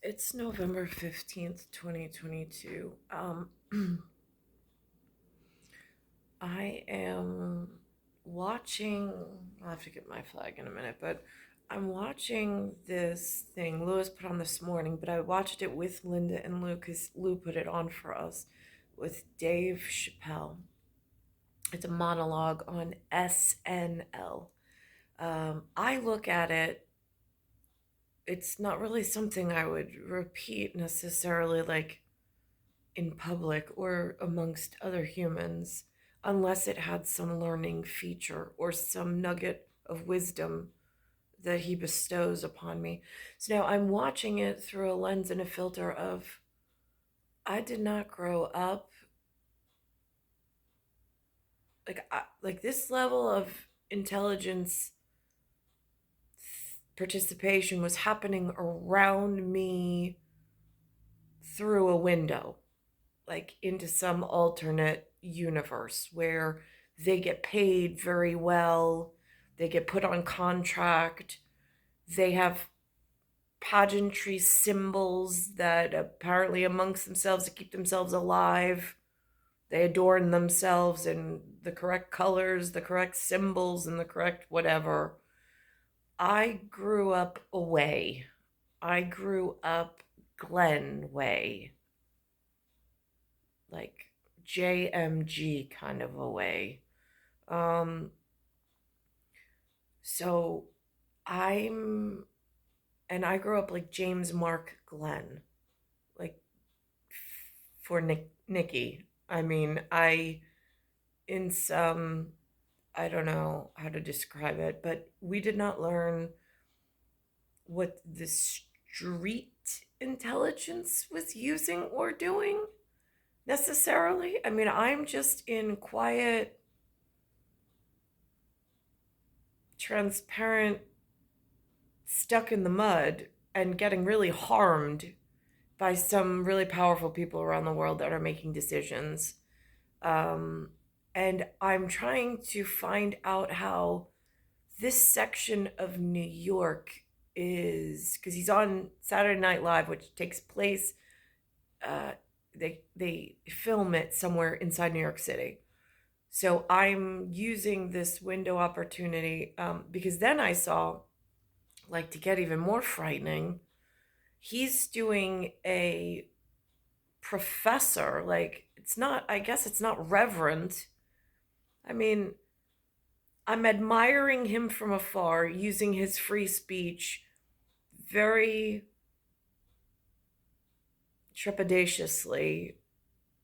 It's November 15th, 2022. I am watching, I'll have to get my flag in a minute, but I'm watching this thing Lewis put on this morning, but I watched it with Linda and Lou because Lou put it on for us with Dave Chappelle. It's a monologue on SNL. I look at it, it's not really something I would repeat necessarily, like in public or amongst other humans unless it had some learning feature or some nugget of wisdom that he bestows upon me. So now I'm watching it through a lens and a filter of I did not grow up like this level of intelligence participation was happening around me through a window, like into some alternate universe where they get paid very well, they get put on contract, they have pageantry symbols that apparently amongst themselves to keep themselves alive. They adorn themselves in the correct colors, the correct symbols, and the correct whatever. I grew up away. I grew up Glen way, like JMG kind of a way. Um, so I'm, and I grew up like James Mark Glenn, like for Nikki. I mean, in some, I don't know how to describe it, but we did not learn what the street intelligence was using or doing necessarily. I mean, I'm just in quiet, transparent, stuck in the mud and getting really harmed by some really powerful people around the world that are making decisions. Um, and I'm trying to find out how this section of New York is, because he's on Saturday Night Live, which takes place. They film it somewhere inside New York City. So I'm using this window opportunity because then I saw, like, to get even more frightening, he's doing a professor. Like, it's not, I guess it's not reverent. I mean, I'm admiring him from afar using his free speech very trepidatiously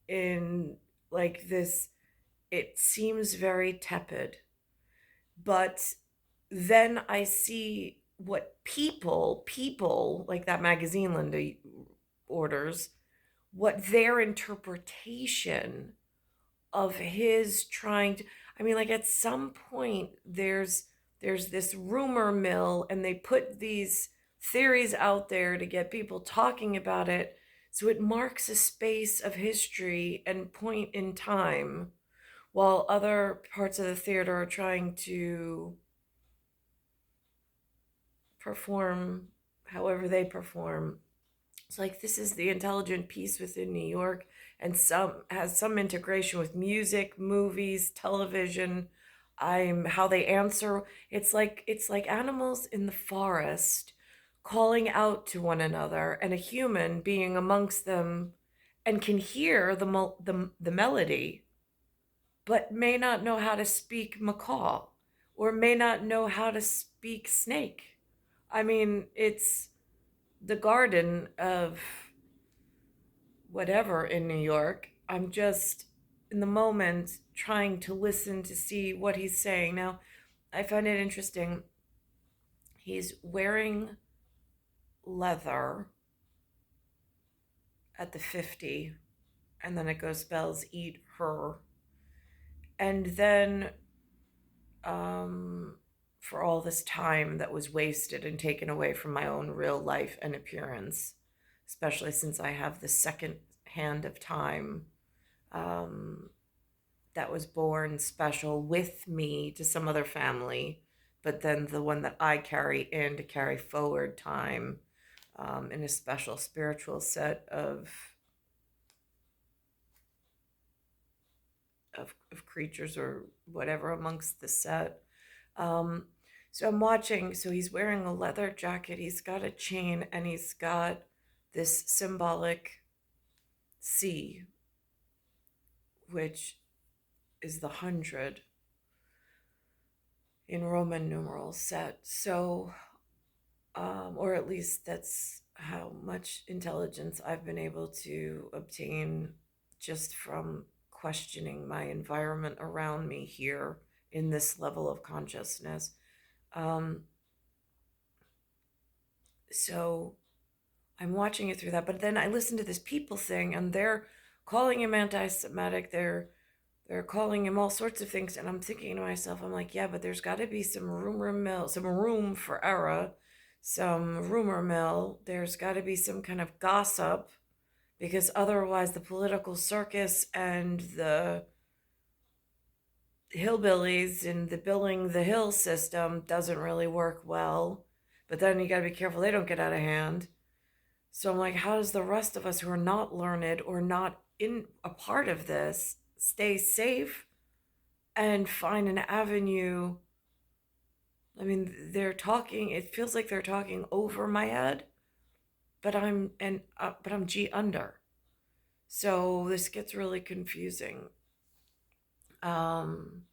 in like this. It seems very tepid. But then I see what people like that magazine Linda orders, what their interpretation of his trying to, I mean, like at some point there's this rumor mill and they put these theories out there to get people talking about it, so it marks a space of history and point in time while other parts of the theater are trying to perform however they perform. It's like this is the intelligent piece within New York, and some has some integration with music, movies, television. I'm how they answer. It's like animals in the forest calling out to one another, and a human being amongst them, and can hear the melody, but may not know how to speak macaw, or may not know how to speak snake. I mean, it's the garden of whatever in New York. I'm just in the moment trying to listen to see what he's saying. Now, I find it interesting. He's wearing leather at the 50, and then it goes spells eat her. And then um, for all this time that was wasted and taken away from my own real life and appearance, especially since I have the second hand of time um, that was born special with me to some other family, but then the one that I carry in to carry forward time. in a special spiritual set of creatures or whatever amongst the set. Um, so I'm watching. So he's wearing a leather jacket. He's got a chain, and he's got this symbolic C, which is the 100 in Roman numerals set. So, or at least that's how much intelligence I've been able to obtain just from questioning my environment around me here in this level of consciousness. Um, so I'm watching it through that, but then I listen to this people thing, and they're calling him anti-Semitic. They're calling him all sorts of things, and I'm thinking to myself, I'm like, yeah, but there's got to be some rumor mill, some room for error, some rumor mill. There's got to be some kind of gossip, because otherwise, the political circus and the hillbillies and the billing the hill system doesn't really work well. But then you got to be careful they don't get out of hand. So I'm like, how does the rest of us who are not learned or not in a part of this stay safe and find an avenue? I mean, they're talking, it feels like they're talking over my head, but I'm G under. So this gets really confusing. Um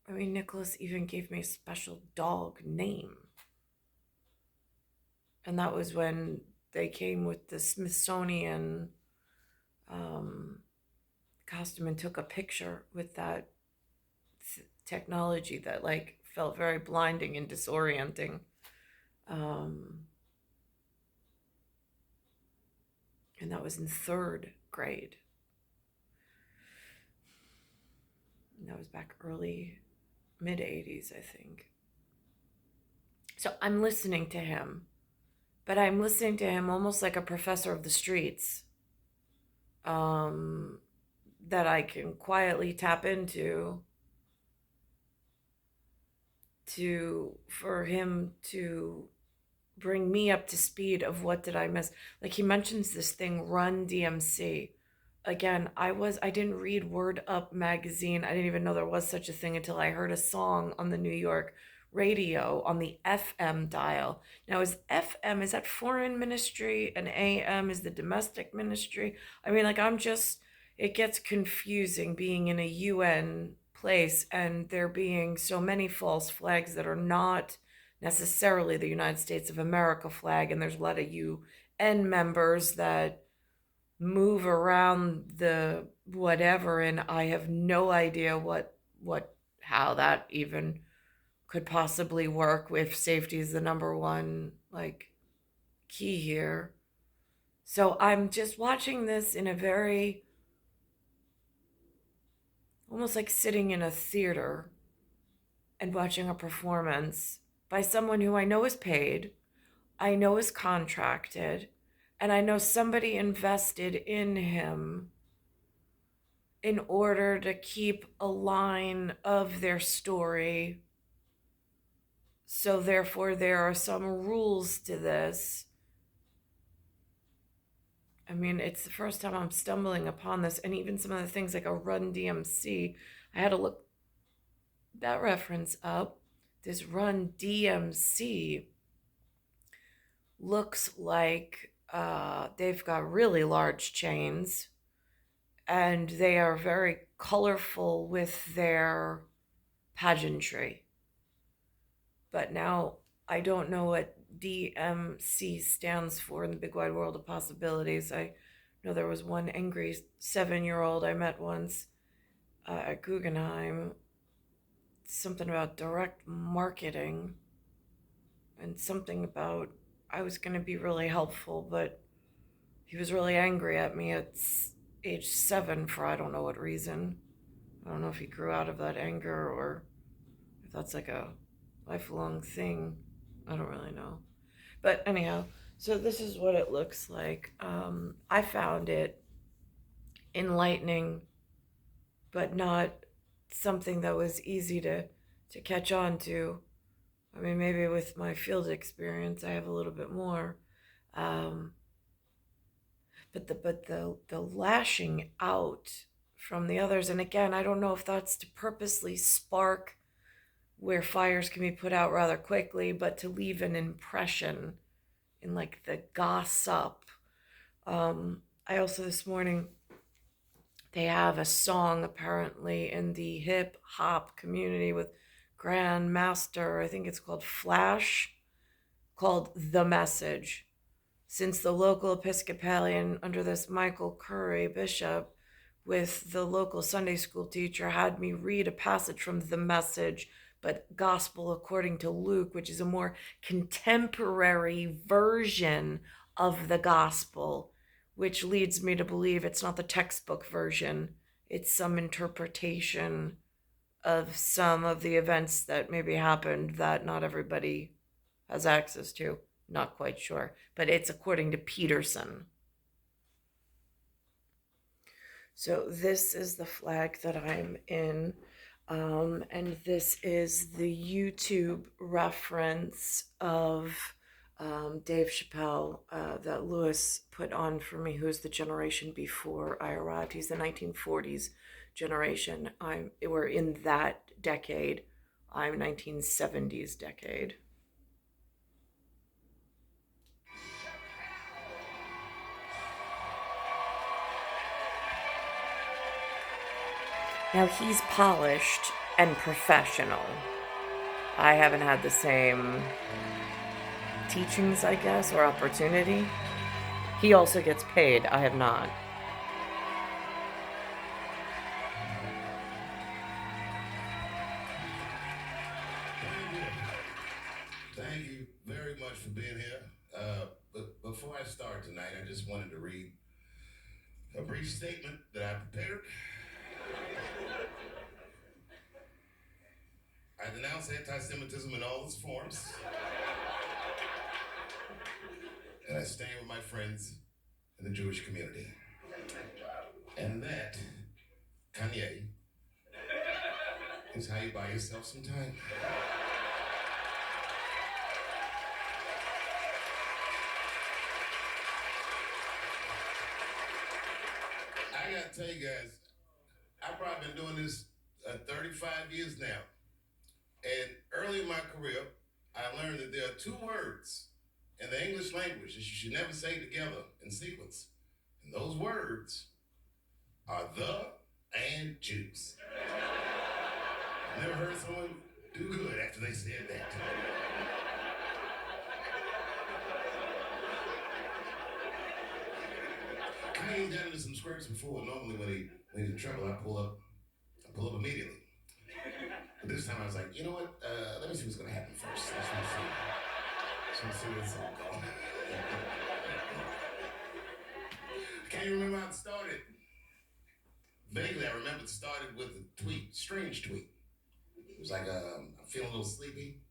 I mean, Nicholas even gave me a special dog name. And that was when they came with the Smithsonian um, costume and took a picture with that technology that like felt very blinding and disorienting. Um, and that was in third grade. And that was back early, mid 80s, I think. So I'm listening to him, but I'm listening to him almost like a professor of the streets, um, that I can quietly tap into for him to bring me up to speed of what did I miss. Like he mentions this thing, Run DMC. Again, I didn't read Word Up magazine. I didn't even know there was such a thing until I heard a song on the New York radio on the FM dial. Now is FM, is that foreign ministry, and AM is the domestic ministry? I mean, like I'm just, it gets confusing being in a UN place and there being so many false flags that are not necessarily the United States of America flag, and there's a lot of UN members that move around the whatever, and I have no idea what how that even could possibly work if safety is the number one like key here. So I'm just watching this in a very almost like sitting in a theater and watching a performance by someone who I know is paid, I know is contracted, and I know somebody invested in him in order to keep a line of their story. So, therefore, there are some rules to this. I mean, it's the first time I'm stumbling upon this, and even some of the things like a Run DMC, I had to look that reference up. This Run DMC looks like they've got really large chains and they are very colorful with their pageantry. But now I don't know what DMC stands for in the big wide world of possibilities. I know there was one angry 7-year-old I met once at Guggenheim, something about direct marketing and something about I was going to be really helpful, but he was really angry at me at age 7 for I don't know what reason. I don't know if he grew out of that anger or if that's like a lifelong thing. I don't really know. But anyhow, so this is what it looks like. I found it enlightening, but not something that was easy to catch on to. I mean, maybe with my field experience, I have a little bit more. Um, but the lashing out from the others, and again, I don't know if that's to purposely spark where fires can be put out rather quickly, but to leave an impression in like the gossip. I also this morning they have a song apparently in the hip hop community with Grandmaster. I think it's called Flash, called The Message. Since the local Episcopalian under this Michael Curry bishop with the local Sunday school teacher had me read a passage from The Message, but Gospel according to Luke, which is a more contemporary version of the Gospel, which leads me to believe it's not the textbook version, it's some interpretation of some of the events that maybe happened that not everybody has access to. Not quite sure, but it's according to Peterson. So this is the flag that I'm in. And this is the YouTube reference of Dave Chappelle that Lewis put on for me, who's the generation before I arrived. He's the 1940s generation. We're in that decade. I'm 1970s decade. Now he's polished and professional. I haven't had the same teachings, I guess, or opportunity. He also gets paid. I have not. Thank you very much for being here. But before I start tonight, I just wanted to read a brief statement that I prepared. I denounce anti-Semitism in all its forms, and I stand with my friends in the Jewish community. And that, Kanye, is how you buy yourself some time. I gotta tell you guys, I've probably been doing this 35 years now. And early in my career, I learned that there are two words in the English language that you should never say together in sequence. And those words are the and juice. I've never heard someone do good after they said that. Kanye's got into some scrapes before. Normally when he's in trouble, I pull up immediately. But this time I was like, you know what? Let me see what's gonna happen first. Let's see. Let's see where this all going. I can't even remember how it started. Vaguely, I remember it started with a tweet, strange tweet. It was like, I'm feeling a little sleepy.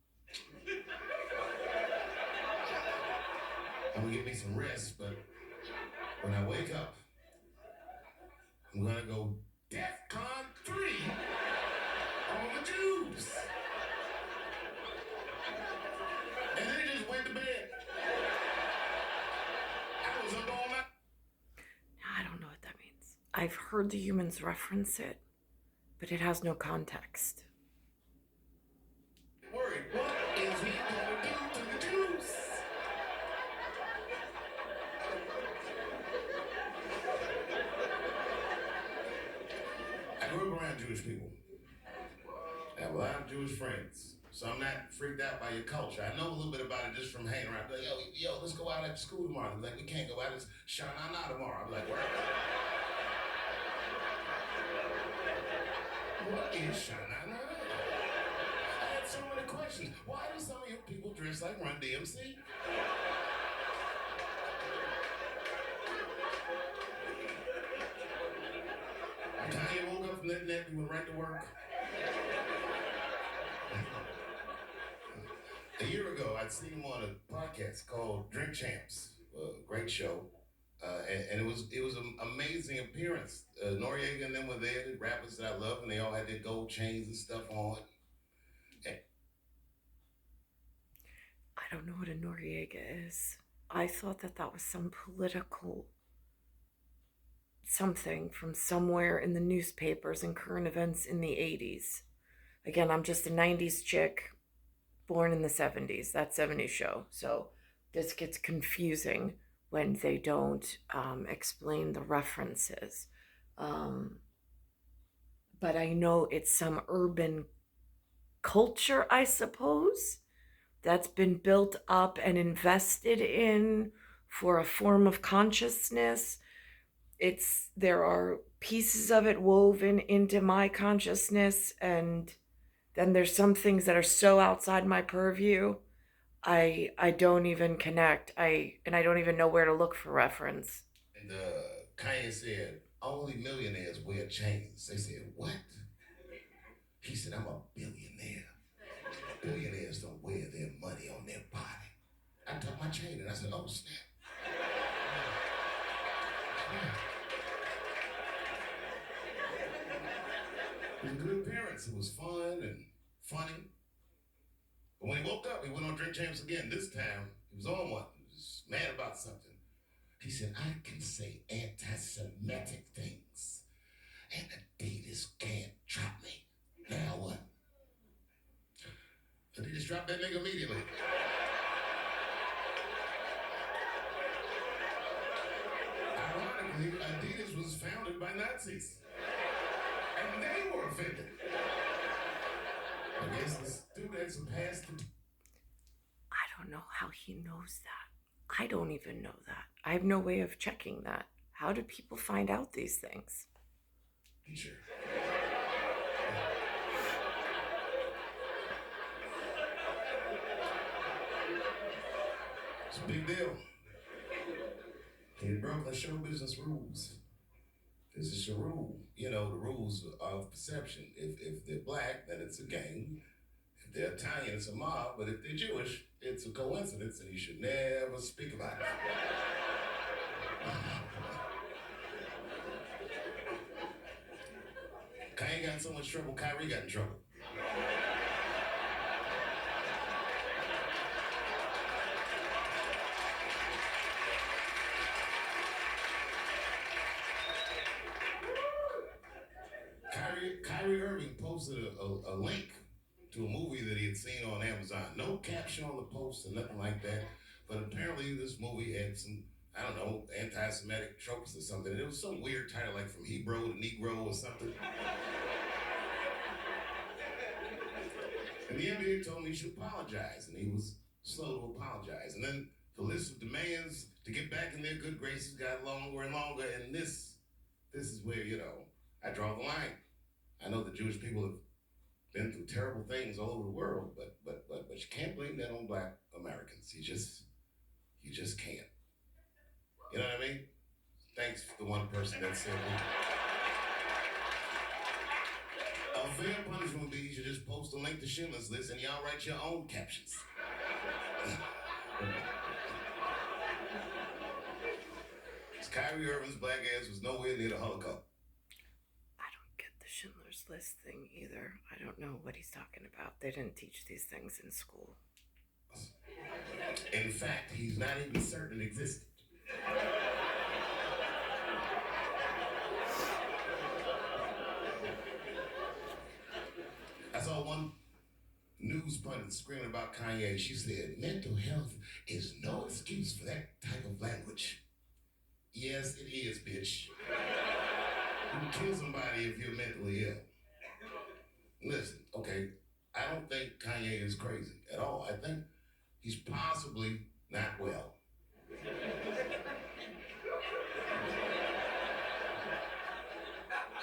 I'm gonna get me some rest, but when I wake up, I'm gonna go DEFCON 3 on the Jews. And then he just went to bed. I was up all night. I don't know what that means. I've heard the humans reference it, but it has no context. Worried. What is he gonna do to the Jews? I grew up around Jewish people. I have a lot of Jewish friends. So I'm not freaked out by your culture. I know a little bit about it just from hanging around. Like, yo, let's go out after school tomorrow. They're like, we can't go out. It's Shana tomorrow. I'm like, what is Shana? I had so many questions. Why do some of you people dress like Run DMC? Kanye woke up from that nap and went right to work. A year ago, I'd seen him on a podcast called Drink Champs, a great show, and it was an amazing appearance. Noriega and them were there, the rappers that I love, and they all had their gold chains and stuff on. I don't know what a Noriega is. I thought that that was some political something from somewhere in the newspapers and current events in the 80s. Again, I'm just a 90s chick born in the 70s, that 70s show. So this gets confusing when they don't explain the references. Um, but I know it's some urban culture, I suppose, that's been built up and invested in for a form of consciousness. There are pieces of it woven into my consciousness, and then there's some things that are so outside my purview. I don't even connect. I don't even know where to look for reference. And Kanye said, only millionaires wear chains. They said, what? He said, I'm a billionaire. Billionaires don't wear their money on their body. I took my chain and I said, oh, snap. It was a good appearance. It was fun and funny. But when he woke up, he went on Drink Champs again. This time, he was on one. He was mad about something. He said, I can say anti-Semitic things, and Adidas can't drop me. Now what? Adidas dropped that nigga immediately. Ironically, Adidas was founded by Nazis, and they were offended. I guess the students are past the I don't know how he knows that. I don't even know that. I have no way of checking that. How do people find out these things? teacher. It's a big deal. He broke the show business rules. This is your rule. You know, the rules of perception. If they're black, then it's a gang. If they're Italian, it's a mob. But if they're Jewish, it's a coincidence, and you should never speak about it. Kanye got in so much trouble, Kyrie got in trouble. Kyrie Irving posted a link to a movie that he had seen on Amazon. No caption on the post or nothing like that. But apparently this movie had some, I don't know, anti-Semitic tropes or something. And it was some weird title like From Hebrew to Negro or something. And the NBA told me he should apologize, and he was slow to apologize. And then the list of demands to get back in their good graces got longer and longer. And this is where, I draw the line. I know the Jewish people have been through terrible things all over the world, but you can't blame that on black Americans. You just can't. You know what I mean? Thanks for the one person that said a fair punishment would be you should just post a link to Schindler's List and y'all write your own captions. Kyrie Irving's black ass was nowhere near the Holocaust. I don't get the Schindler's List thing either. I don't know what he's talking about. They didn't teach these things in school. In fact, he's not even certain it existed. I saw one news pundit screaming about Kanye. She said, mental health is no excuse for that type of language. Yes, it is, bitch. You can kill somebody if you're mentally ill. Listen, okay, I don't think Kanye is crazy at all. I think he's possibly not well.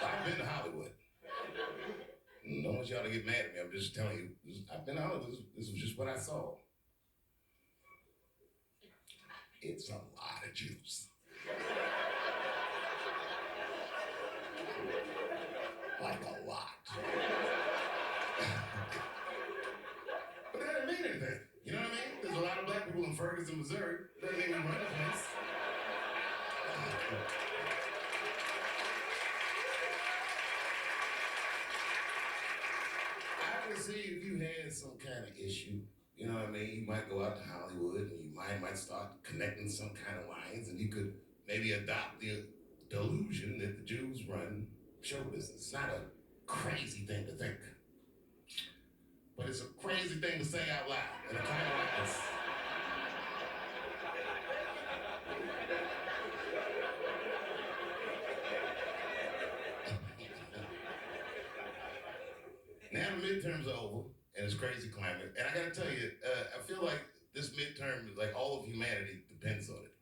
I've been to Hollywood. I don't want y'all to get mad at me. I'm just telling you. I've been to Hollywood. This was just what I saw. It's a lot of Jews. Like a lot. But that doesn't mean anything. You know what I mean? There's a lot of black people in Ferguson, Missouri. Doesn't mean we run the place. I can see if you had some kind of issue You know what I mean? You might go out to Hollywood and your mind might start connecting some kind of lines, and you could maybe adopt the delusion that the Jews run show business. It's not a crazy thing to think, but it's a crazy thing to say out loud. And it kind of like this. Now the midterms are over, and it's crazy climate. And I got to tell you, I feel like this midterm, like all of humanity, depends on it.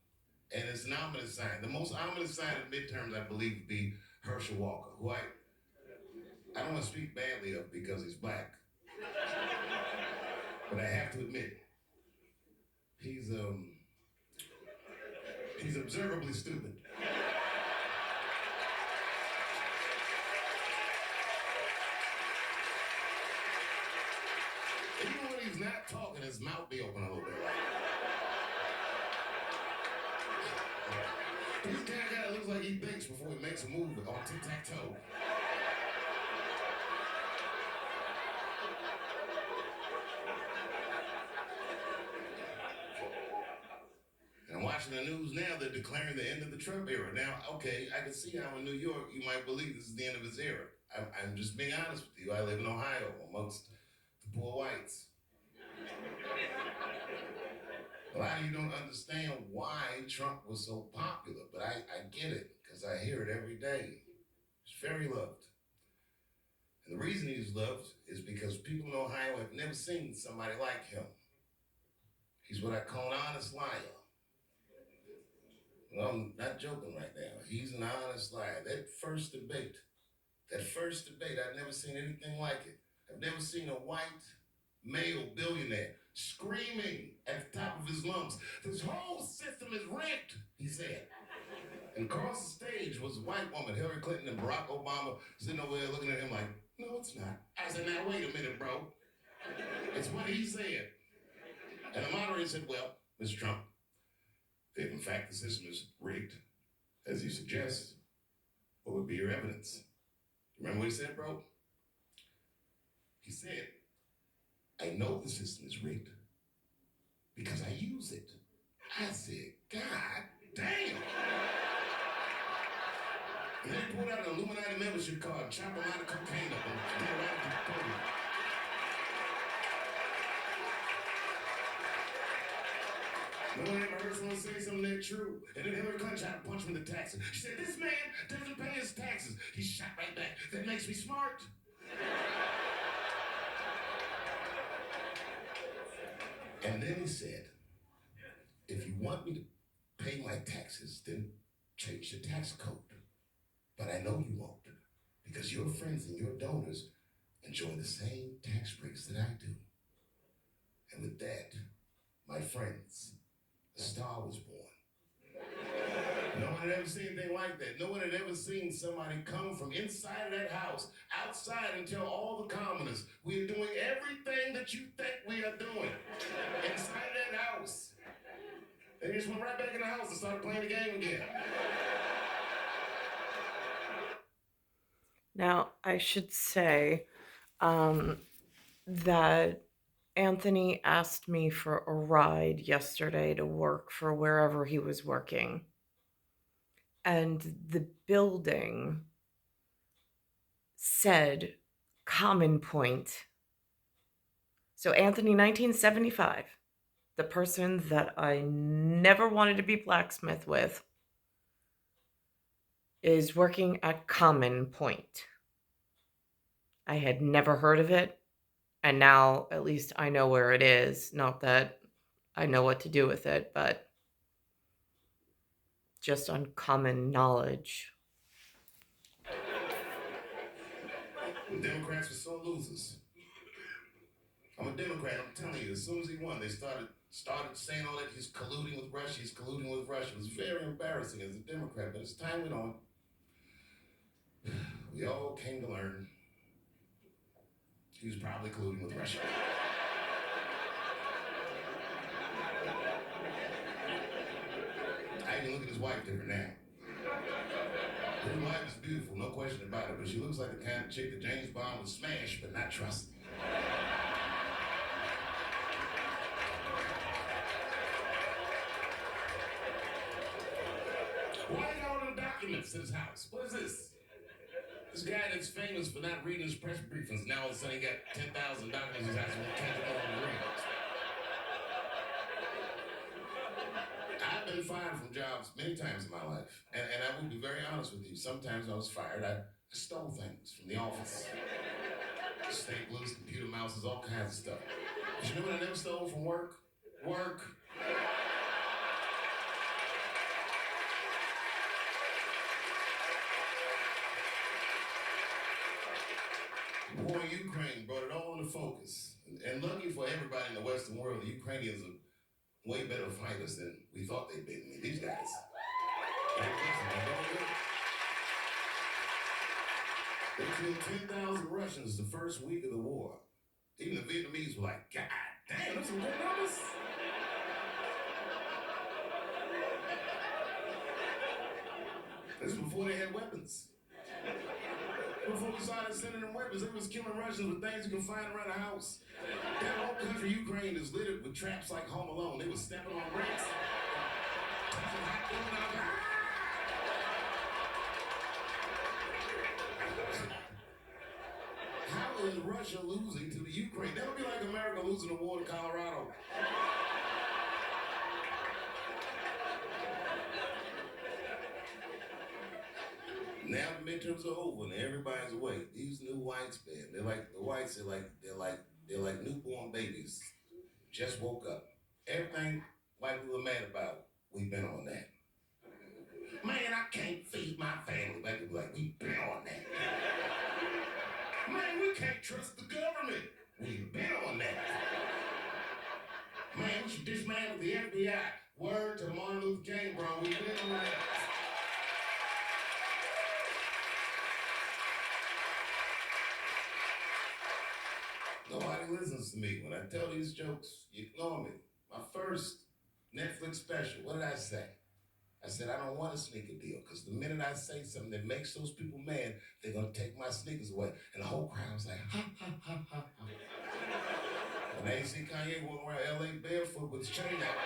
And it's an ominous sign. The most ominous sign of midterms, I believe, would be Herschel Walker, who I don't want to speak badly of because he's black, but I have to admit, he's he's observably stupid. Even when he's not talking, his mouth be open a little bit. This guy looks like he thinks before he makes a move on tic-tac-toe. And I'm watching the news now, they're declaring the end of the Trump era. Now, okay, I can see how in New York you might believe this is the end of his era. I'm just being honest with you. I live in Ohio amongst the poor whites. A lot of you don't understand why Trump was so popular, but I get it because I hear it every day. He's very loved. And the reason he's loved is because people in Ohio have never seen somebody like him. He's what I call an honest liar. Well, I'm not joking right now. He's an honest liar. That first debate, I've never seen anything like it. I've never seen a white male billionaire screaming at the top of his lungs, "This whole system is rigged," he said. And across the stage was a white woman, Hillary Clinton and Barack Obama, sitting over there looking at him like, "No, it's not." I said, "Now, wait a minute, bro. It's what he said." And the moderator said, "Well, Mr. Trump, if in fact the system is rigged, as you suggest, what would be your evidence?" Remember what he said, bro? He said, "I know the system is rigged because I use it." I said, "God damn." And they pulled out an Illuminati membership card and chopped a lot of cocaine up and did it right at the podium. No one ever heard someone say something that true. And then Hillary Clinton tried to punch him in the taxes. She said, "This man doesn't pay his taxes." He shot right back. "That makes me smart." And then he said, "If you want me to pay my taxes, then change the tax code. But I know you won't, because your friends and your donors enjoy the same tax breaks that I do." And with that, my friends, a star was born. No one had ever seen anything like that. No one had ever seen somebody come from inside of that house, outside, and tell all the commoners, "We are doing everything that you think we are doing," inside of that house. They just went right back in the house and started playing the game again. Now, I should say that Anthony asked me for a ride yesterday to work for wherever he was working. And the building said Common Point. So, Anthony, 1975, the person that I never wanted to be blacksmith with, is working at Common Point. I had never heard of it, and now at least I know where it is. Not that I know what to do with it, but just on common knowledge. The Democrats were so losers. I'm a Democrat. I'm telling you, as soon as he won, they started saying all that he's colluding with Russia. He's colluding with Russia. It was very embarrassing as a Democrat. But as time went on, we all came to learn he was probably colluding with Russia. I even look at his wife different now. His wife is beautiful, no question about it, but she looks like the kind of chick that James Bond would smash but not trust. Why you got all them documents in his house? What is this? This guy that's famous for not reading his press briefings, now all of a sudden he got 10,000 documents in his house and can't get on to read. I've been fired from jobs many times in my life. And I will be very honest with you. Sometimes I was fired, I stole things from the office. Staplers, computer mouses, all kinds of stuff. But you know what I never stole from work? Work. The war in Ukraine brought it all into focus. And lucky for everybody in the Western world, the Ukrainians are way better fighters than we thought they'd be. I mean, these guys. They killed 10,000 Russians the first week of the war. Even the Vietnamese were like, God damn, that's some good numbers. This is before they had weapons. Before we started sending them weapons, they was killing Russians with things you can find around the house. That whole country, Ukraine, is littered with traps like Home Alone. They were stepping on bricks. How is Russia losing to the Ukraine? That would be like America losing the war to Colorado. Now the midterms are over and everybody's awake. These new whites, man, they're like the whites. They're like newborn babies. Just woke up. Everything white people are mad about, we've been on that. Man, I can't feed my family. Black people like, we've been on that. Man, we can't trust the government. We've been on that. Man, we should dismantle the FBI. Word to Martin Luther King, bro. We've been on that. Nobody listens to me. When I tell these jokes, you ignore me. My first Netflix special, what did I say? I said, I don't want a sneaker deal because the minute I say something that makes those people mad, they're going to take my sneakers away. And the whole crowd was like, ha, ha, ha, ha, ha. When I see Kanye walking around LA barefoot with his chain out,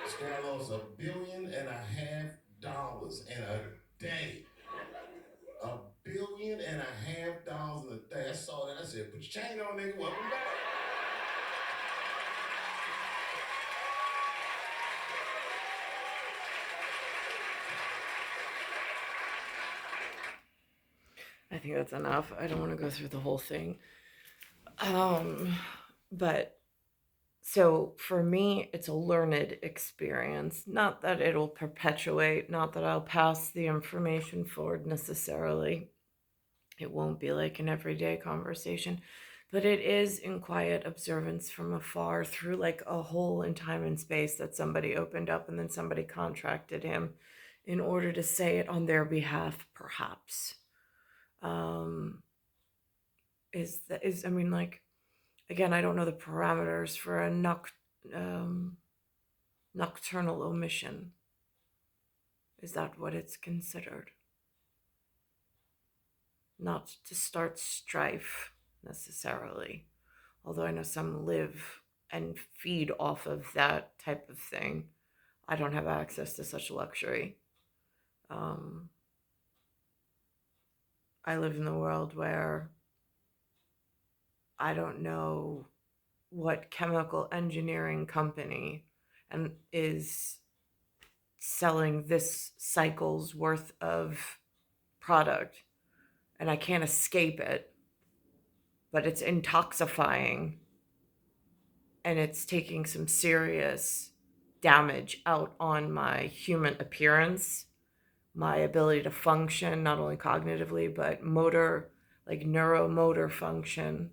this guy lost $1.5 billion in a day. $1.5 billion in a day. I saw that. I said, put your chain on, nigga. Welcome back. I think that's enough. I don't want to go through the whole thing. But so for me, it's a learned experience. Not that it'll perpetuate, not that I'll pass the information forward necessarily. It won't be like an everyday conversation, but it is in quiet observance from afar through like a hole in time and space that somebody opened up and then somebody contracted him in order to say it on their behalf, perhaps. Um, I mean, like, again, I don't know the parameters for a nocturnal omission. Is that what it's considered? Not to start strife necessarily, although I know some live and feed off of that type of thing. I don't have access to such luxury. Um, I live in the world where I don't know what chemical engineering company and is selling this cycle's worth of product, and I can't escape it, but it's intoxifying and it's taking some serious damage out on my human appearance, my ability to function, not only cognitively, but motor, like neuromotor function.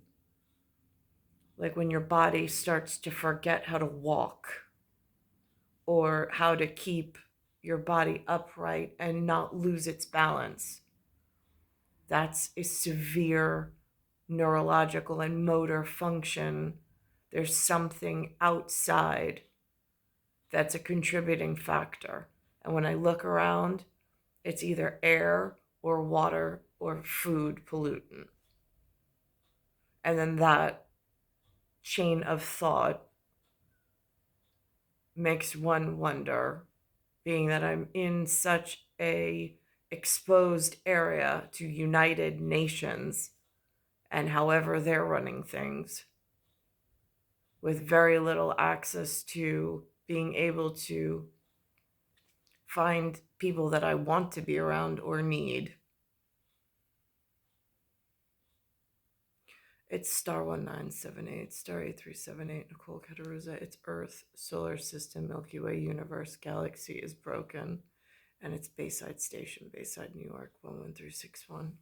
Like when your body starts to forget how to walk or how to keep your body upright and not lose its balance. That's a severe neurological and motor function. There's something outside that's a contributing factor. And when I look around, it's either air or water or food pollutant. And then that chain of thought makes one wonder, being that I'm in such a exposed area to United Nations and however they're running things, with very little access to being able to find people that I want to be around or need. It's star 1978, star 8378, Nicole Cattaruzza. It's Earth, solar system, Milky Way, universe, galaxy is broken. And it's Bayside Station, Bayside, New York, 11361.